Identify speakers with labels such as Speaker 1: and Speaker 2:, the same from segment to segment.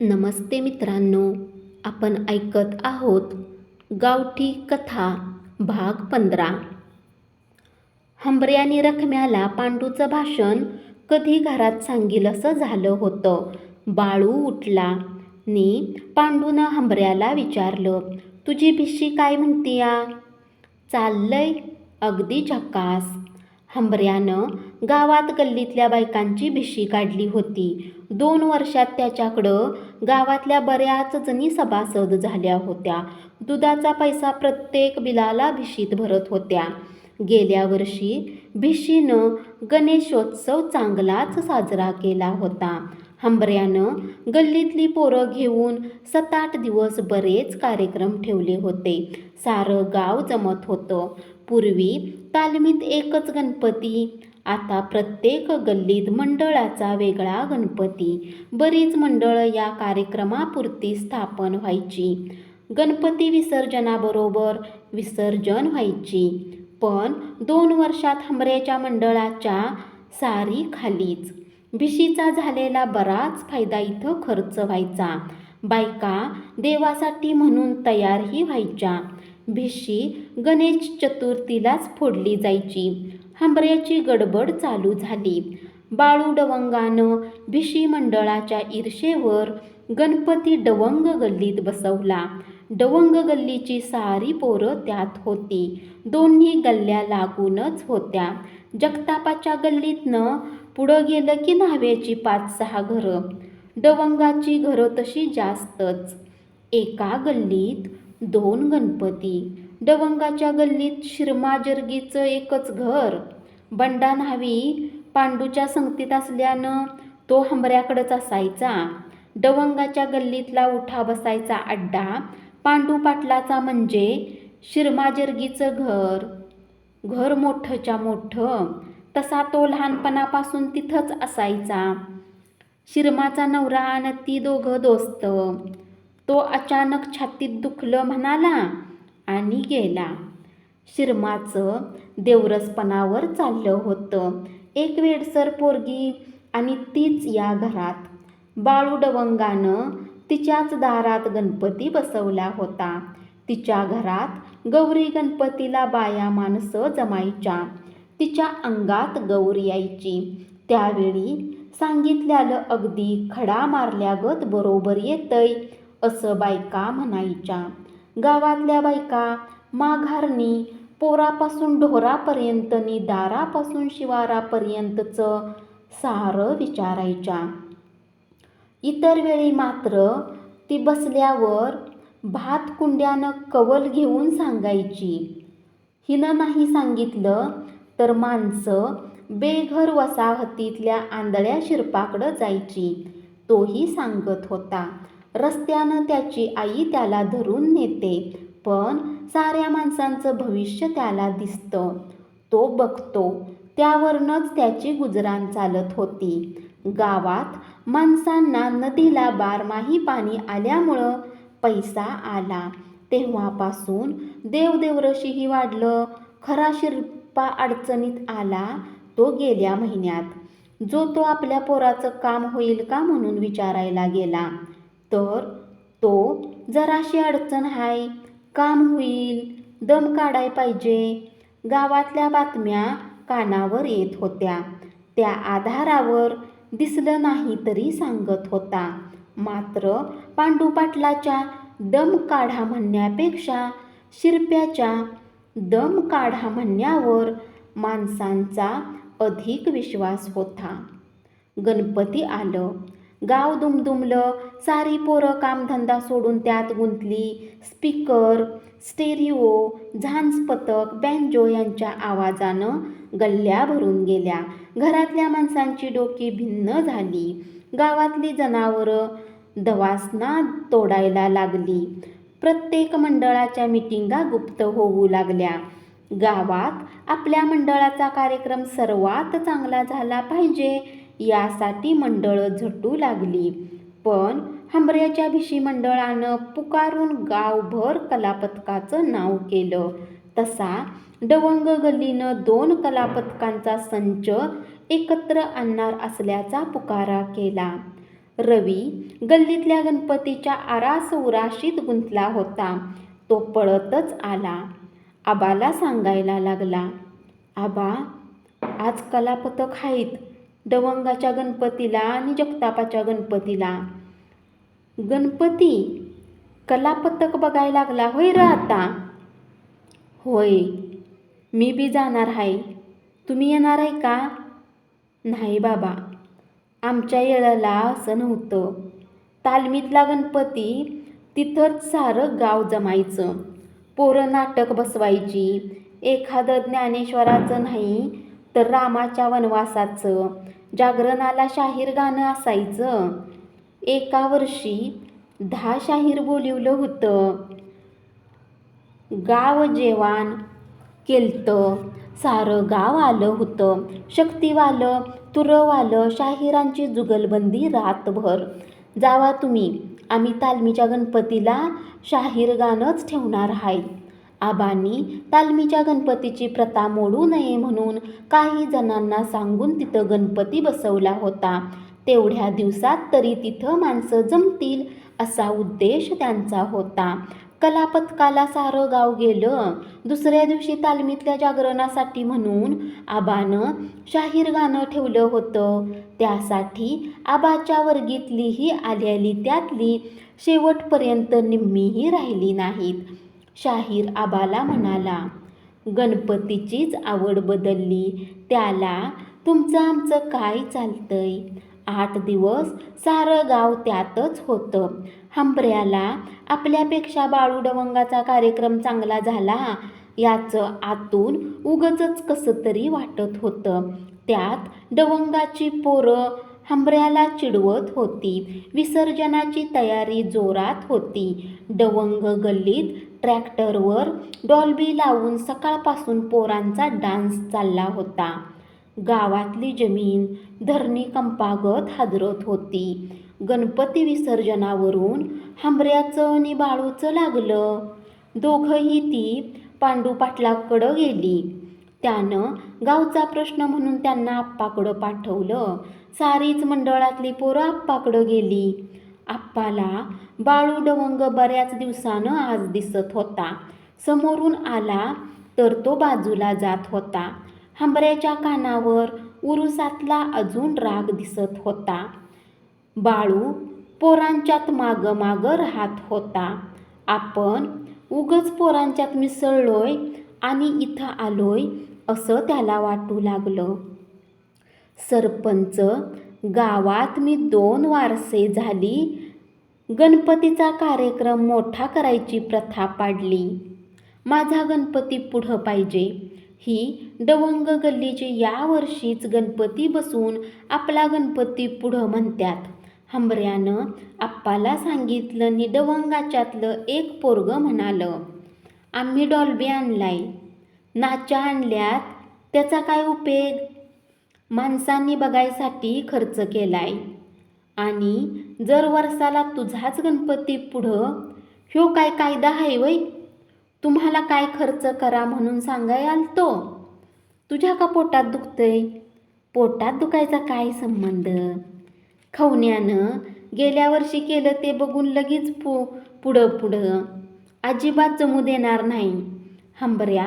Speaker 1: नमस्ते मित्रांनो, आपण ऐकत आहोत गावठी कथा भाग 15. हंबऱ्याने रखम्याला पांडूचं भाषण कधी घरात सांगील असं झालं होतं. बाळू उठला नी पांडूनं हंबऱ्याला विचारलं, तुझी भिशी काय म्हणतीया? चाललंय अगदी झकास. हंबऱ्यानं गावात गल्लीतल्या बायकांची भिशी काढली होती. 2 वर्षात त्याच्याकडं गावातल्या बऱ्याच जणी सभासद झाल्या होत्या. दुधाचा पैसा प्रत्येक बिलाला भिशीत भरत होत्या. गेल्या वर्षी भिशीनं गणेशोत्सव चांगलाच साजरा केला होता. हंबऱ्यानं गल्लीतली पोरं घेऊन 7-8 दिवस बरेच कार्यक्रम ठेवले होते. सारं गाव जमत होतं. पूर्वी तालमीत एकच गणपती, आता प्रत्येक गल्लीत मंडळाचा वेगळा गणपती. बरीच मंडळं या कार्यक्रमापुरती स्थापन व्हायची. गणपती विसर्जनाबरोबर विसर्जन व्हायची. पण 2 वर्षात हंबऱ्याच्या मंडळाच्या सारी खालीच. भिशीचा झालेला बराच फायदा इथं खर्च व्हायचा. बायका देवासाठी म्हणून तयारही व्हायच्या. भिशी गणेश चतुर्थीलाच फोडली जायची. हंबऱ्याची गडबड चालू झाली. बाळू डवंगानं भिशी मंडळाच्या ईर्षेवर गणपती डवंग गल्लीत बसवला. डवंग गल्लीची सारी पोरं त्यात होती. दोन्ही गल्ल्या लागूनच होत्या. जगतापाच्या गल्लीतनं पुढं गेलं की न्हाव्याची 5-6 घरं. डवंगाची घरं तशी जास्तच. एका गल्लीत 2 गणपती. डवंगाच्या गल्लीत शिरमाजर्गीचं एकच घर. बंडा न्हावी पांडूच्या संगतीत असल्यानं तो हंबऱ्याकडंच असायचा. डवंगाच्या गल्लीतला उठा बसायचा अड्डा पांडू पाटलाचा म्हणजे शिरमाजर्गीचं घर. घर मोठंच्या मोठं. तसा तो लहानपणापासून तिथंच असायचा. शिरमाचा नवरा आणि ती दोघं दोस्त. तो अचानक छातीत दुखलं म्हणाला आणि गेला. शिरमाचं देवरसपणावर चाललं होतं. एक वेडसर पोरगी आणि तीच या घरात. बाळू डवंगानं तिच्याच दारात गणपती बसवला होता. तिच्या घरात गौरी गणपतीला बाया माणसं जमायच्या. तिच्या अंगात गौर यायची. त्यावेळी सांगितल्यालं अगदी खडा मारल्यागत बरोबर येतंय असं बायका म्हणायच्या. गावातल्या बायका माघारणी पोरापासून ढोरापर्यंत नी दारापासून शिवारापर्यंतचं सारं विचारायच्या. इतर वेळी मात्र ती बसल्यावर भात कुंड्यानं कवल घेऊन सांगायची. हिनं नाही सांगितलं तर माणसं बेघर वसाहतीतल्या आंधळ्या शिरपाकडं जायची. तोही सांगत होता. रस्त्यानं त्याची आई त्याला धरून नेते, पण साऱ्या माणसांचं भविष्य त्याला दिसतं. तो बघतो. त्यावरनंच त्याची गुजराण चालत होती. गावात माणसांना नदीला बारमाही पाणी आल्यामुळं पैसा आला. तेव्हापासून देवदेवरशीही वाढलं. खरा शिरपा अडचणीत आला तो गेल्या महिन्यात. जो तो आपल्या पोराचं काम होईल का म्हणून विचारायला गेला. तर तो जराशी अडचण हाय, काम होईल, दम काढाय पाहिजे. गावातल्या बातम्या कानावर येत होत्या. त्या आधारावर दिसलं नाही तरी सांगत होता. मात्र पांडू पाटलाच्या दम काढा म्हणण्यापेक्षा शिरप्याच्या दम काढा म्हणण्यावर माणसांचा अधिक विश्वास होता. गणपती आलं. गाव दुमदुमलं. सारी पोरं कामधंदा सोडून त्यात गुंतली. स्पीकर, स्टेरिओ, झांज पथक, बँजो यांच्या आवाजानं गल्ल्या भरून गेल्या. घरातल्या माणसांची डोकी भिन्न झाली. गावातली जनावरं दवासना तोडायला लागली. प्रत्येक मंडळाच्या मिटिंगा गुप्त होऊ लागल्या. गावात आपल्या मंडळाचा कार्यक्रम सर्वात चांगला झाला पाहिजे यासाठी मंडळं झटू लागली. पण हंबऱ्याच्या भिशी मंडळानं पुकारून गावभर कलापथकाचं नाव केलं. तसा डवंग गल्लीनं 2 कलापथकांचा संच एकत्र आणणार असल्याचा पुकारा केला. रवी गल्लीतल्या गणपतीच्या आरासउराशीत गुंतला होता. तो पळतच आला. आबाला सांगायला लागला, आबा, आज कलापथक आहेत दवंगाच्या गणपतीला आणि जगतापाच्या गणपतीला. गणपती कलापथक बघायला लागला होय र आता? होय, मी बी जाणार आहे. तुम्ही येणार आहे का? नाही बाबा, आमच्या येळेला असं नव्हतं. तालमीतला गणपती तिथंच सारं गाव जमायचं. पोरं नाटक बसवायची. एखादं ज्ञानेश्वराचं नाही तर रामाच्या वनवासाचं, जागरणाला शाहीर गाणं असायचं. एका वर्षी 10 शाहीर बोलिवलं होतं. गाव जेवण केलतं. सारं गाव आलं होतं. शक्तीवालं तुरवालं शाहिरांची जुगलबंदी रातभर. जावा तुम्ही, आम्ही तालमीच्या गणपतीला शाहीर गाणंच ठेवणार आहे. आबांनी तालमीच्या गणपतीची प्रथा मोडू नये म्हणून काही जणांना सांगून तिथं गणपती बसवला होता. तेवढ्या दिवसात तरी तिथं माणसं जमतील असा उद्देश त्यांचा होता. कलापथकाला सारं गाव गेलं. दुसऱ्या दिवशी तालमीतल्या जागरणासाठी म्हणून आबानं शाहीर गाणं ठेवलं होतं. त्यासाठी आबाच्या वर्गीतली ही आलेली त्यातली शेवटपर्यंत निम्मीही राहिली नाहीत. शाहीर आबाला म्हणाला, गणपतीचीच आवड बदलली. त्याला तुमचं आमचं काय चालतंय? 8 दिवस सारं गाव त्यातच होतं. हंबऱ्याला आपल्यापेक्षा बाळू डवंगाचा कार्यक्रम चांगला झाला याचं आतून उगचच कसं तरी वाटत होतं. त्यात डवंगाची पोरं हंबऱ्याला चिडवत होती. विसर्जनाची तयारी जोरात होती. डवंग गल्लीत ट्रॅक्टरवर डॉल्बी लावून सकाळपासून पोरांचा डान्स चालला होता. गावातली जमीन धरणी कंपागत हादरत होती. गणपती विसर्जनावरून हंबऱ्याचं आणि बाळूचं लागलं. दोघंही ती पांडू पाटलाकडं गेली. त्यानं गावचा प्रश्न म्हणून त्यांना आप्पाकडं पाठवलं. सारीच मंडळातली पोरं आप्पाकडं गेली. आप्पाला बाळू डवंग बऱ्याच दिवसानं आज दिसत होता. समोरून आला तर तो बाजूला जात होता. हंबऱ्याच्या कानावर उरुसातला अजून राग दिसत होता. बाळू पोरांच्यात मागं मागं राहत होता. आपण उगच पोरांच्यात मिसळलोय आणि इथं आलोय असं त्याला वाटू लागलं. सरपंच, गावात मी 2 वारसे झाली. गणपतीचा कार्यक्रम मोठा करायची प्रथा पाडली. माझा गणपती पुढं पाहिजे. ही डवंग गल्लीची यावर्षीच गणपती बसून आपला गणपती पुढं म्हणत्यात. हंबऱ्यानं आप्पाला सांगितलं आणि डवंगाच्यातलं एक पोरगं म्हणालं, आम्ही डॉल्बी आणलाय. नाच्या आणल्यात, त्याचा काय उपयोग? माणसांनी बघायसाठी खर्च केलाय आणि जर वर्षाला तुझाच गणपती पुढं, ह्यो काय कायदा आहे वय? तुम्हाला काय खर्च करा म्हणून सांगाय आलतो? तुझ्या का पोटात दुखतंय? पोटात दुखायचा काय संबंध? खवण्यानं गेल्या वर्षी केलं ते बघून लगेच पुढं अजिबात जमू देणार नाही. हंबऱ्या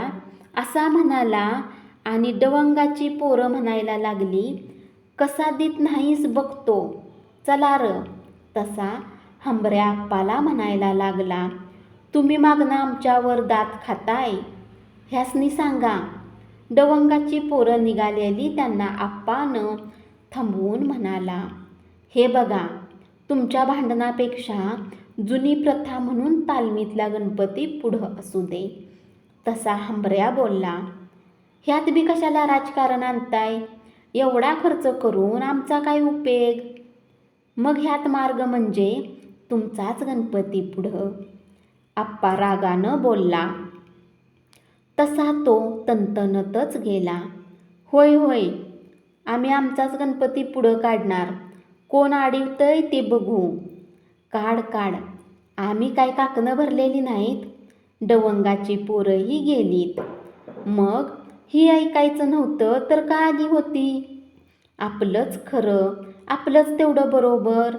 Speaker 1: असा म्हणाला आणि डवंगाची पोरं म्हणायला लागली, कसा देत नाहीस बघतो, चला र. तसा हंबऱ्या आप्पाला म्हणायला लागला, तुम्ही मागणं आमच्यावर दात खाताय, ह्यासनी सांगा. डवंगाची पोरं निघालेली त्यांना आप्पानं थांबवून म्हणाला, हे बघा, तुमच्या भांडणापेक्षा जुनी प्रथा म्हणून तालमीतला गणपती पुढं असू दे. तसा हंबऱ्या बोलला, ह्यात बी कशाला राजकारण आणताय? एवढा खर्च करून आमचा काय उपयोग? मग ह्यात मार्ग म्हणजे तुमचाच गणपती पुढं. आप्पा रागानं बोलला. तसा तो तणतणतच गेला. होय होय, आम्ही आमचाच गणपती पुढं काढणार. कोण अडवतंय ते बघू. काढ, आम्ही काय काकणं भरलेली नाहीत. डवंगाची पोरंही गेलीत. मग ही ऐकायचं नव्हतं तर का आली होती? आपलंच खरं, आपलंच तेवढं बरोबर.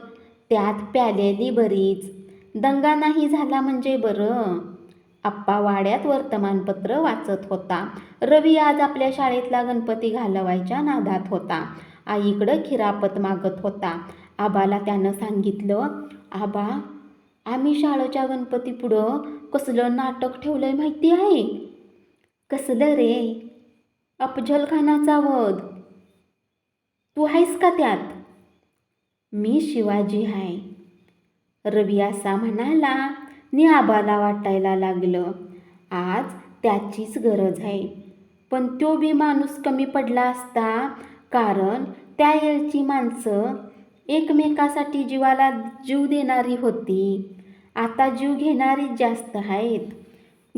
Speaker 1: त्यात प्यालेली बरीच. दंगा नाही झाला म्हणजे बरं. आप्पा वाड्यात वर्तमानपत्र वाचत होता. रवी आज आपल्या शाळेतला गणपती घालवायच्या नादात होता. आईकडं खिरापत मागत होता. आबाला त्यानं सांगितलं, आबा, आम्ही शाळेच्या गणपतीपुढं कसलं नाटक ठेवलंय माहिती आहे? कसलं रे? अफजलखानाचा वध. तू आहेस का त्यात? मी शिवाजी आहे. रवी असा म्हणाला नि आबाला वाटायला लागलं आज त्याचीच गरज आहे. पण तो बी माणूस कमी पडला असता, कारण त्या येळची माणसं एकमेकासाठी जीवाला जीव देणारी होती. आता जीव घेणारी जास्त आहेत.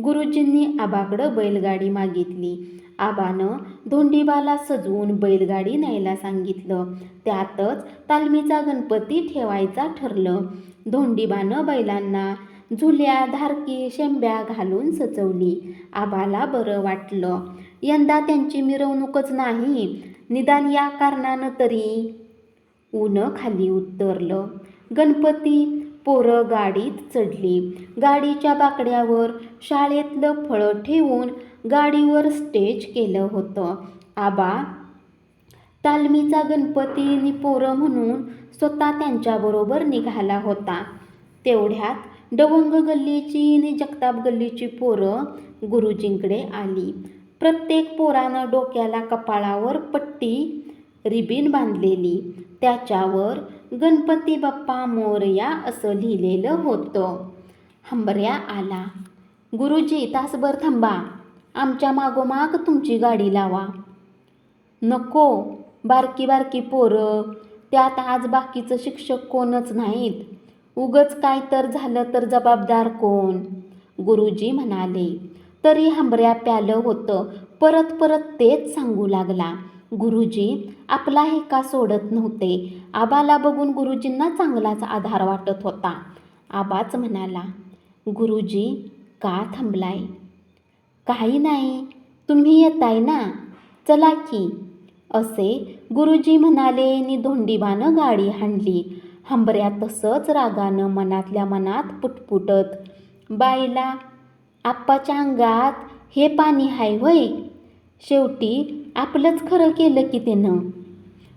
Speaker 1: गुरुजींनी आबाकडं बैलगाडी मागितली. आबानं धोंडीबाला सजवून बैलगाडी न्यायला सांगितलं. त्यातच तालमीचा गणपती ठेवायचा ठरलं. धोंडीबानं बैलांना झुल्या, धारकी, शेंब्या घालून सजवली. आबाला बरं वाटलं. यंदा त्यांची मिरवणूकच नाही, निदान या कारणानं तरी. ऊन खाली उतरलं. गणपती पोरं गाडीत चढली. गाडीच्या बाकड्यावर शाळेतलं फळं ठेवून गाडीवर स्टेज केलं होतं. आबा तालमीचा गणपती नि पोरं म्हणून स्वतः त्यांच्याबरोबर निघाला होता. तेवढ्यात डवंग गल्लीची नि जगताप गल्लीची पोरं गुरुजींकडे आली. प्रत्येक पोरानं डोक्याला कपाळावर पट्टी रिबीन बांधलेली. त्याच्यावर गणपती बाप्पा मोरया असं लिहिलेलं होतं. हंबऱ्या आला. गुरुजी, तासभर थांबा, आमच्या मागोमाग तुमची गाडी लावा. नको, बारकी बारकी पोरं, त्यात आज बाकीचं शिक्षक कोणच नाहीत. उगच काय तर झालं तर जबाबदार कोण? गुरुजी म्हणाले. तरी हंबऱ्या प्यालं होतं. परत परत तेच सांगू लागला. गुरुजी आपला हेका सोडत नव्हते. आबाला बघून गुरुजींना चांगलाच आधार वाटत होता. आबाच म्हणाला, गुरुजी का थांबलाय? काही नाही, तुम्ही येताय ना, चला की, असे गुरुजी म्हणाले नि धोंडीबानं गाडी हाणली. हंबऱ्या तसंच रागानं मनातल्या मनात पुटपुटत, बाईला आप्पाच्या अंगात हे पाणी हाय व्हय? शेवटी आपलंच खरं केलं की त्यानं.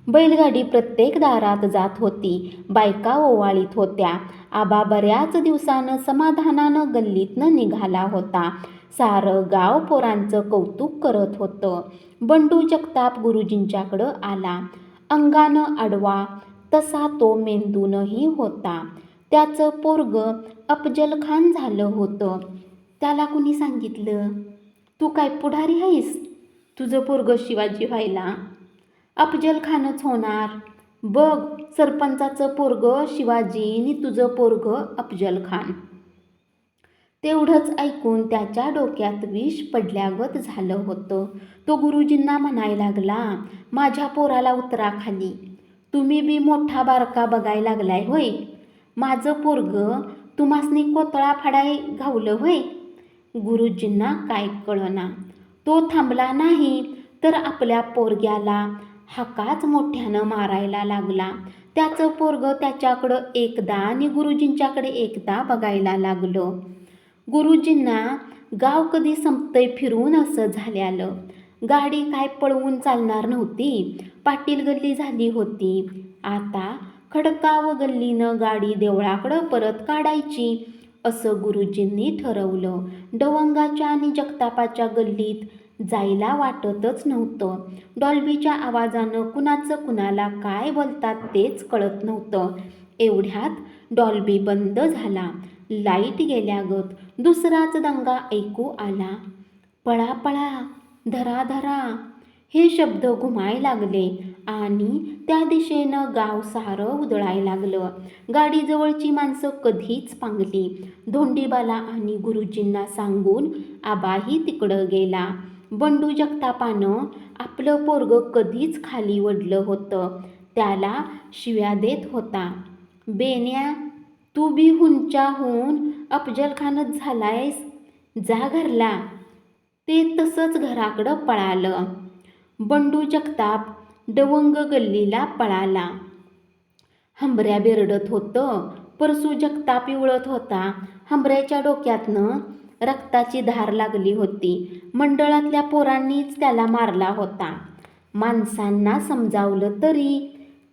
Speaker 1: बैलगाडी प्रत्येक दारात जात होती. बायका ओवाळीत होत्या. आबा बऱ्याच दिवसानं समाधानानं गल्लीतनं निघाला होता. सारं गाव पोरांचं कौतुक करत होतं. बंडू जगताप गुरुजींच्याकडं आला. अंगानं आडवा तसा तो मेंदूनही होता. त्याचं पोरगं अफजलखान झालं होतं. त्याला कुणी सांगितलं? तू काय पुढारी आहेस? तुझं पोरगं शिवाजी व्हायला? अफजलखानच होणार. बघ, सरपंचाचं पोरगं शिवाजी नि तुझं पोरगं अफजलखान. तेवढंच ऐकून त्याच्या डोक्यात विष पडल्यागत झालं होतं. तो गुरुजींना म्हणायला लागला, माझ्या पोराला उतरा खाली. तुम्ही बी मोठा बारका बघाय लागलाय होय? माझं पोरगं तुम्हासनी कोतळा फाडाय घावलं होय? गुरुजींना काय कळना. तो थांबला नाही तर आपल्या पोरग्याला हाकाच मोठ्यानं मारायला लागला. त्याचं पोरगं त्याच्याकडं एकदा आणि गुरुजींच्याकडे एकदा बघायला लागलं. गुरुजींना गाव कधी संपतंय फिरून असं झाल्यालं. गाडी काय पळवून चालणार नव्हती. पाटील गल्ली झाली होती. आता खडकाव गल्लीनं गाडी देवळाकडं परत काढायची असं गुरुजींनी ठरवलं. डवंगाच्या आणि जगतापाच्या गल्लीत जायला वाटतच नव्हतं. डॉल्बीच्या आवाजानं कुणाचं कुणाला काय बोलतात तेच कळत नव्हतं. एवढ्यात डॉल्बी बंद झाला. लाईट गेल्यागत दुसराच दंगा ऐकू आला. पळा पळा, धरा धरा, हे शब्द घुमाय लागले आणि त्या दिशेनं गाव सारं उधळायला लागलं. गाडीजवळची माणसं कधीच पांगली. धोंडीबाला आणि गुरुजींना सांगून आबाही तिकडं गेला. बंडू जगतापानं आपलं पोरगं कधीच खाली वडलं होतं. त्याला शिव्या देत होता. बेन्या, तू बी हुंच्याहून अफजलखानच झालायस, जा घरला. ते तसंच घराकडं पळालं. बंडू जगताप डवंग गल्लीला पळाला. हंबऱ्या बेरडत होतं. परसू जगताप इवळत होता. हंबऱ्याच्या डोक्यातनं रक्ताची धार लागली होती. मंडळातल्या पोरांनीच त्याला मारला होता. माणसांना समजावलं तरी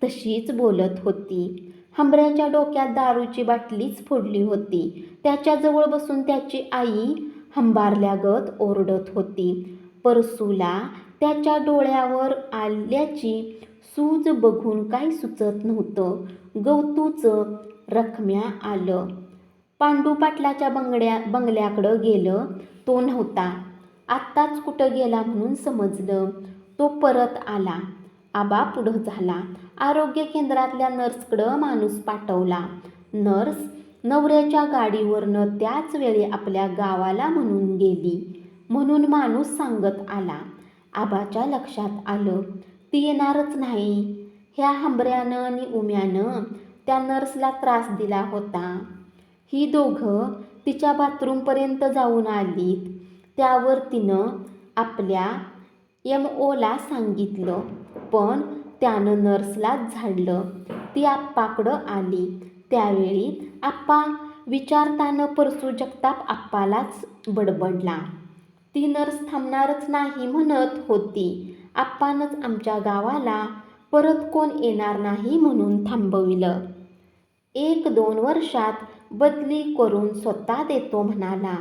Speaker 1: तशीच बोलत होती. हंबऱ्याच्या डोक्यात दारूची बाटलीच फोडली होती. त्याच्याजवळ बसून त्याची आई हंबारल्यागत ओरडत होती. परसूला त्याच्या डोळ्यावर आल्याची सूज बघून काही सुचत नव्हतं. गवतूचं रखम्या आलं. पांडू पाटलाच्या बंगल्याकडं गेलं. तो नव्हता. आत्ताच कुठं गेला म्हणून समजलं. तो परत आला. आबा पुढं झाला. आरोग्य केंद्रातल्या नर्सकडं माणूस पाठवला. नर्स नवऱ्याच्या गाडीवरनं त्याच वेळी आपल्या गावाला म्हणून गेली म्हणून माणूस सांगत आला. आबाच्या लक्षात आलं, ती येणारच नाही. ह्या हंबऱ्यानं आणि उम्यानं त्या नर्सला त्रास दिला होता. ही दोघं तिच्या बाथरूमपर्यंत जाऊन आलीत. त्यावर तिनं आपल्या MOला सांगितलं, पण त्यानं नर्सलाच झाडलं. ती आप्पाकडं आली. त्यावेळी आप्पा विचारतानं परसू जगताप आप्पालाच बडबडला. ती नर्स थांबणारच नाही म्हणत होती. आप्पानंच आमच्या गावाला परत कोण येणार नाही म्हणून थांबविलं. 1-2 वर्षात बदली करून स्वतः देतो म्हणाला.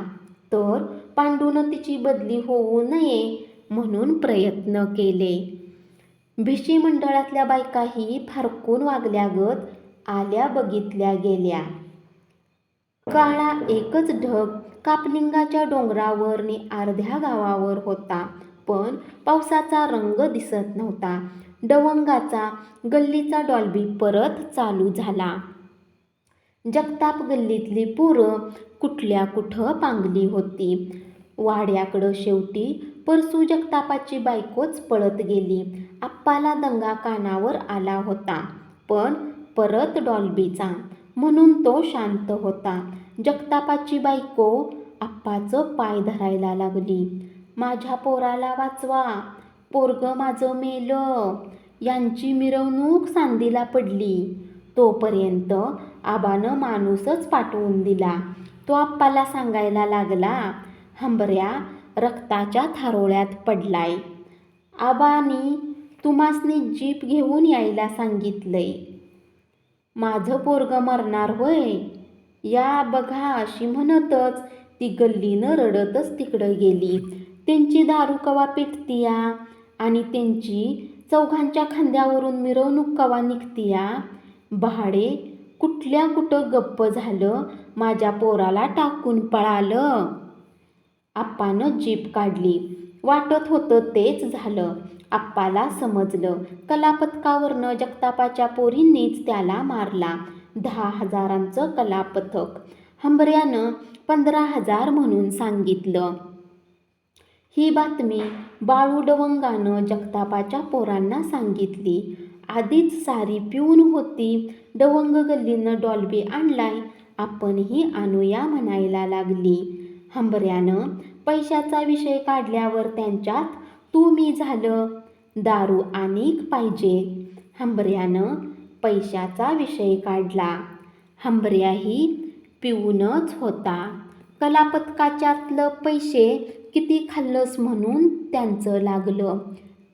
Speaker 1: तर पांडूनं तिची बदली होऊ नये म्हणून प्रयत्न केले. भिशी मंडळातल्या बायकाही फारकून वागल्यागत आल्या बघितल्या गेल्या. काळा एकच ढग कापलिंगाच्या डोंगरावर नि अर्ध्या गावावर होता, पण पावसाचा रंग दिसत नव्हता. दवंगाचा गल्लीचा डॉल्बी परत चालू झाला. जगताप गल्लीतली पोरं कुठल्या कुठं पांगली होती. वाड्याकडं शेवटी परसू जगतापाची बायकोच पळत गेली. आप्पाला दंगा कानावर आला होता, पण परत डॉल्बीचा म्हणून तो शांत होता. जगतापाची बायको आप्पाचं पाय धरायला लागली. माझ्या पोराला वाचवा, पोरगं माझं मेलं. यांची मिरवणूक सांदीला पडली. तोपर्यंत आबानं माणूसच पाठवून दिला. तो आप्पाला सांगायला लागला, हंबऱ्या रक्ताच्या थारोळ्यात पडलाय. आबानी तुम्हासनी जीप घेऊन यायला सांगितलंय. माझं पोरगं मरणार होय, या बघा अशी म्हणतच ती गल्लीनं रडतच तिकडं गेली. त्यांची दारू कवा पिटतीया आणि त्यांची चौघांच्या खांद्यावरून मिरवणूक कवा निघतीया. भाडे कुठल्या कुठं गप्प झालं, माझ्या पोराला टाकून पळालं. आप्पानं जीप काढली. वाटत होतं तेच झालं. आप्पाला समजलं, कलापथकावरनं जगतापाच्या पोरींनीच त्याला मारला. 10,000चं कलापथक. हंबऱ्यानं 15,000 म्हणून सांगितलं. ही बातमी बाळू दवंगानं जगतापाच्या पोरांना सांगितली. आधीच सारी पिऊन होती. दवंग गल्लीनं डॉल्बी आणलाय, आपणही आणूया म्हणायला लागली. हंबऱ्यानं पैशाचा विषय काढल्यावर त्यांच्यात तू मी झालं. दारू आणीक पाहिजे. हंबऱ्यानं पैशाचा विषय काढला. हंबऱ्याही पिऊनच होता. कलापथकाच्यातलं पैसे किती खाल्लंस म्हणून त्यांचं लागलं.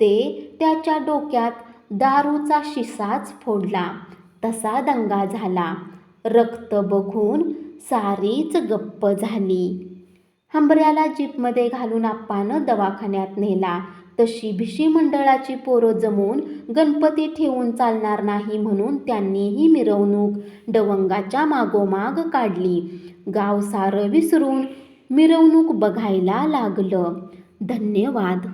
Speaker 1: ते त्याच्या डोक्यात दारूचा शिसाच फोडला. तसा दंगा झाला. रक्त बघून सारीच गप्प झाली. हंबऱ्याला जीपमध्ये घालून आप्पानं दवाखान्यात नेला. तशी भिशी मंडळाची पोरं जमून गणपती ठेवून चालणार नाही म्हणून त्यांनीही मिरवणूक दवंगाच्या मागोमाग काढली. गाव सारं विसरून मिरवणूक बघायला लागलं. धन्यवाद.